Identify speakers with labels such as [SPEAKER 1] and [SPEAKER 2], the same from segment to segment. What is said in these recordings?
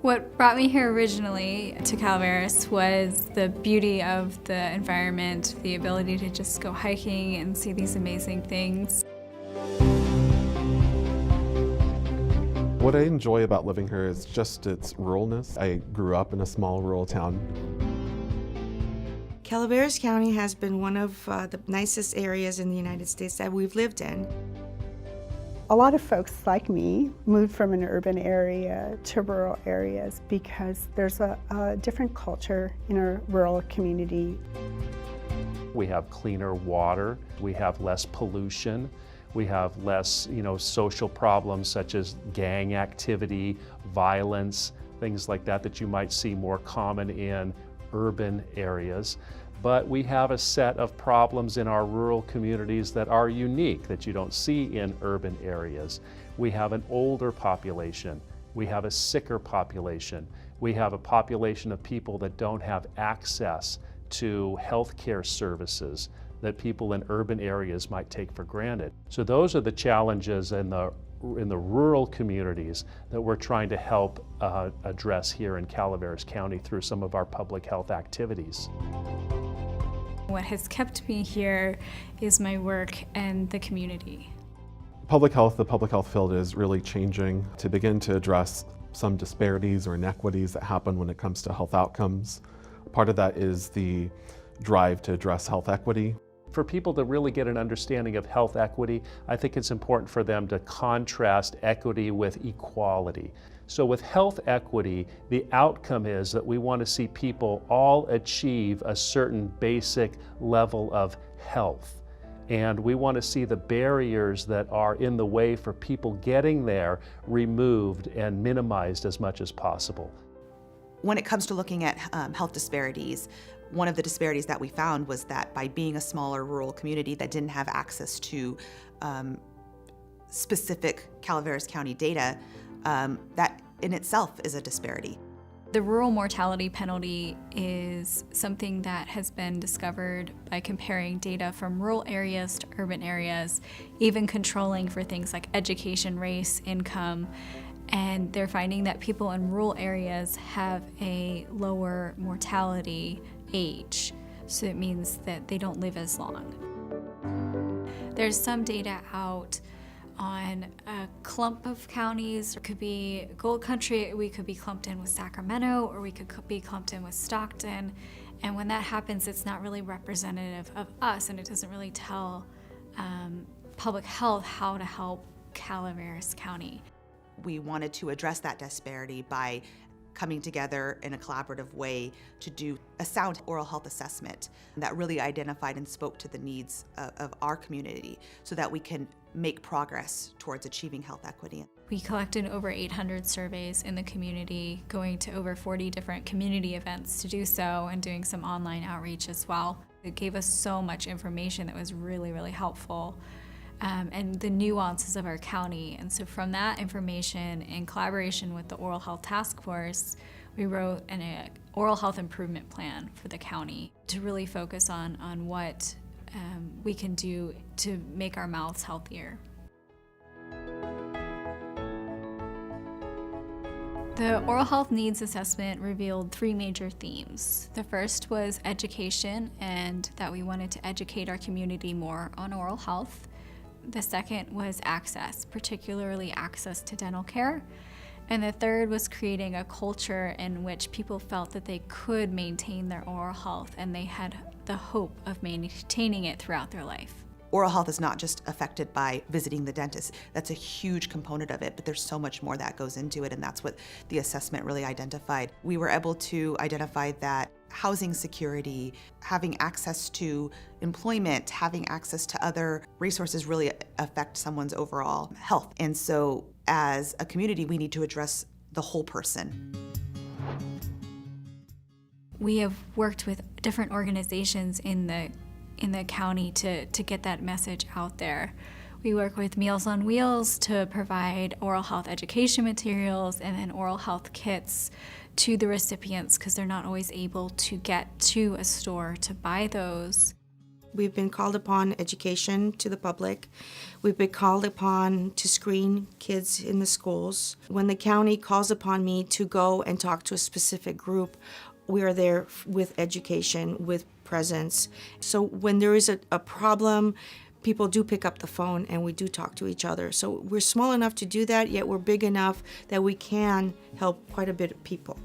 [SPEAKER 1] What brought me here originally to Calaveras was the beauty of the environment, the ability to just go hiking and see these amazing things.
[SPEAKER 2] What I enjoy about living here is just its ruralness. I grew up in a small rural town.
[SPEAKER 3] Calaveras County has been one of the nicest areas in the United States that we've lived in.
[SPEAKER 4] A lot of folks like me moved from an urban area to rural areas because there's a different culture in a rural community.
[SPEAKER 5] We have cleaner water, we have less pollution, we have less, social problems such as gang activity, violence, things like that that you might see more common in urban areas. But we have a set of problems in our rural communities that are unique, that you don't see in urban areas. We have an older population. We have a sicker population. We have a population of people that don't have access to healthcare services that people in urban areas might take for granted. So those are the challenges in the rural communities that we're trying to help address here in Calaveras County through some of our public health activities.
[SPEAKER 1] What has kept me here is my work and the community.
[SPEAKER 2] The public health field is really changing to begin to address some disparities or inequities that happen when it comes to health outcomes. Part of that is the drive to address health equity.
[SPEAKER 5] For people to really get an understanding of health equity, I think it's important for them to contrast equity with equality. So with health equity, the outcome is that we want to see people all achieve a certain basic level of health. And we want to see the barriers that are in the way for people getting there removed and minimized as much as possible.
[SPEAKER 6] When it comes to looking at health disparities, one of the disparities that we found was that by being a smaller rural community that didn't have access to specific Calaveras County data, that in itself is a disparity.
[SPEAKER 1] The rural mortality penalty is something that has been discovered by comparing data from rural areas to urban areas, even controlling for things like education, race, income. And they're finding that people in rural areas have a lower mortality age. So it means that they don't live as long. There's some data out on a clump of counties. It could be Gold Country, we could be clumped in with Sacramento, or we could be clumped in with Stockton. And when that happens, it's not really representative of us, and it doesn't really tell public health how to help Calaveras County.
[SPEAKER 6] We wanted to address that disparity by coming together in a collaborative way to do a sound oral health assessment that really identified and spoke to the needs of our community so that we can make progress towards achieving health equity.
[SPEAKER 1] We collected over 800 surveys in the community, going to over 40 different community events to do so, and doing some online outreach as well. It gave us so much information that was really, really helpful. And the nuances of our county. And so from that information, in collaboration with the Oral Health Task Force, we wrote an oral health improvement plan for the county to really focus on what we can do to make our mouths healthier. The Oral Health Needs Assessment revealed 3 major themes. The first was education, and that we wanted to educate our community more on oral health. The second was access, particularly access to dental care. And the third was creating a culture in which people felt that they could maintain their oral health and they had the hope of maintaining it throughout their life.
[SPEAKER 6] Oral health is not just affected by visiting the dentist. That's a huge component of it, but there's so much more that goes into it, and that's what the assessment really identified. We were able to identify that housing security, having access to employment, having access to other resources really affect someone's overall health. And so as a community, we need to address the whole person.
[SPEAKER 1] We have worked with different organizations in the county to get that message out there. We work with Meals on Wheels to provide oral health education materials and then oral health kits to the recipients because they're not always able to get to a store to buy those.
[SPEAKER 3] We've been called upon education to the public. We've been called upon to screen kids in the schools. When the county calls upon me to go and talk to a specific group, we are there with education, with presence. So when there is a problem, people do pick up the phone and we do talk to each other. So we're small enough to do that, yet we're big enough that we can help quite a bit of people.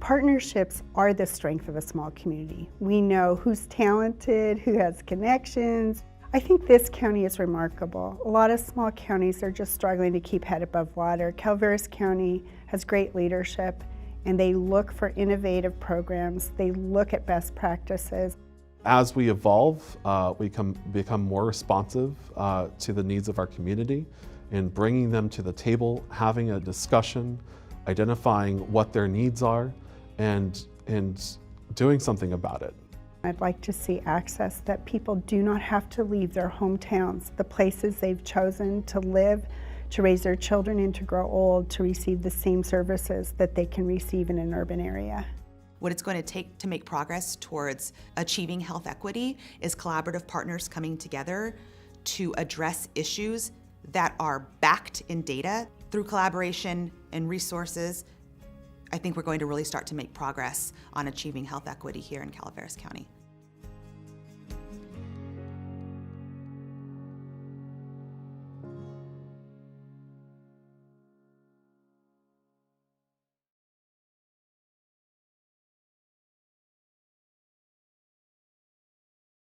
[SPEAKER 4] Partnerships are the strength of a small community. We know who's talented, who has connections. I think this county is remarkable. A lot of small counties are just struggling to keep head above water. Calaveras County has great leadership, and they look for innovative programs. They look at best practices.
[SPEAKER 2] As we evolve, we become more responsive to the needs of our community and bringing them to the table, having a discussion, identifying what their needs are, and doing something about it.
[SPEAKER 4] I'd like to see access that people do not have to leave their hometowns, the places they've chosen to live, to raise their children and to grow old, to receive the same services that they can receive in an urban area.
[SPEAKER 6] What it's going to take to make progress towards achieving health equity is collaborative partners coming together to address issues that are backed in data. Through collaboration and resources, I think we're going to really start to make progress on achieving health equity here in Calaveras County.